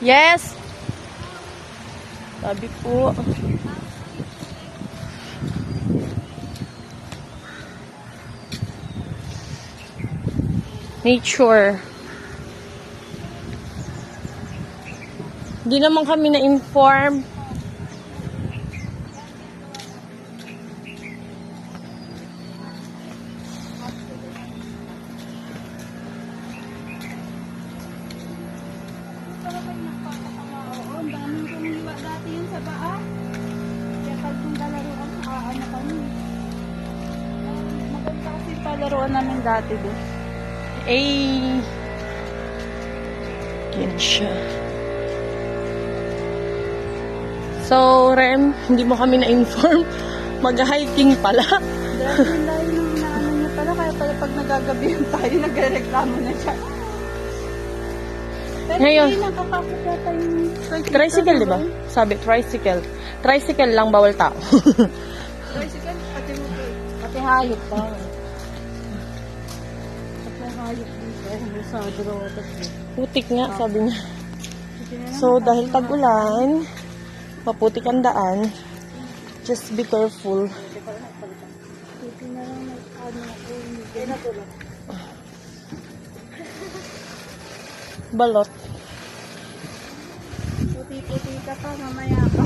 Yes! Sabi po. Nature. Hindi naman kami na-inform. Laruan namin dati doon. Yan siya. So, Rem, hindi mo kami na-inform. Mag-hiking pala. Dahil nung naano niya pala, kaya pala pag nagagabihan tayo, nagre-reklamo na siya. Pero Ngayon, hindi nakakakot yata yung tricycle, di ba? Sabi, tricycle. Tricycle lang, bawal tao. Tricycle, pati mo po. Pati hayop pa. Sa drogas. Putik nga, sabi niya. So, dahil tag-ulan, maputik ang daan, just be careful. Balot. Puti-puti ka pa, mamaya pa.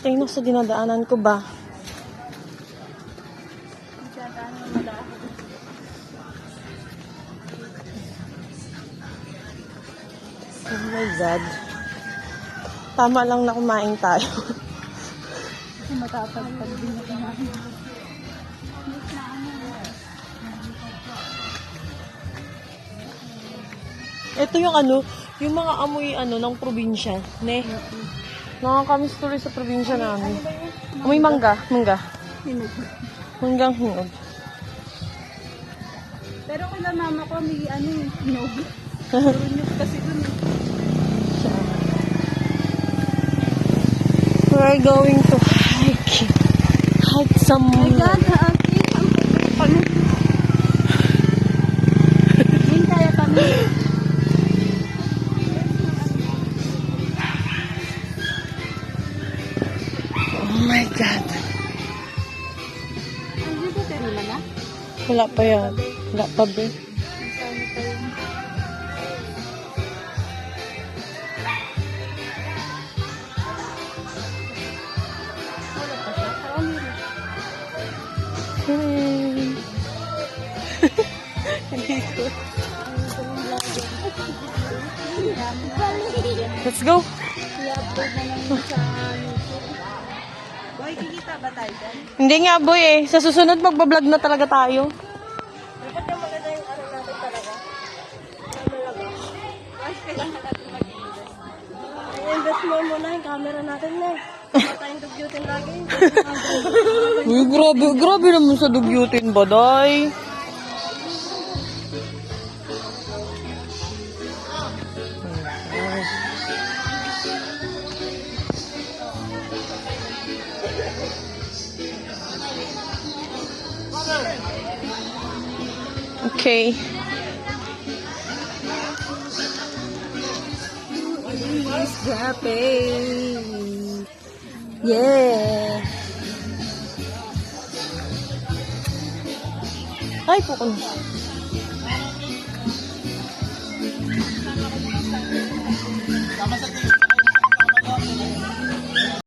Tingnan sa dinadaanan ko ba? Oh my God. Tama lang na kumain tayo. Kasi matatagpag din na kumain. Ito yung yung mga amoy ng probinsya, ne? Nakakamiss tuloy sa probinsya namin. Amoy mangga. Hinog. Manggang hinog. Pero kung mama ko, may hinog. Hinog kasi dun eh. We're going to hike some... Oh my God, Ate. Ang kami. Hindi kaya kami. Oh my God. Hindi ko terima na. Wala pa yan. Wala pa ba? Masama pa yun. Wala pa siya. Parang meron. Let's go. I-upload na lang sa YouTube. Boy, kikita ba tayo dyan? Hindi nga boy eh. Sa susunod magbablog na talaga tayo. Dapat yung maganda yung araw natin talaga. Talaga. Guys, kailangan natin mag-invest. I-invest mo muna yung camera natin na. Matayang dugyutin lagi. Uy, grabe naman sa dugyutin ba, day? Okay. Dropping. Yeah. Ay, pukul.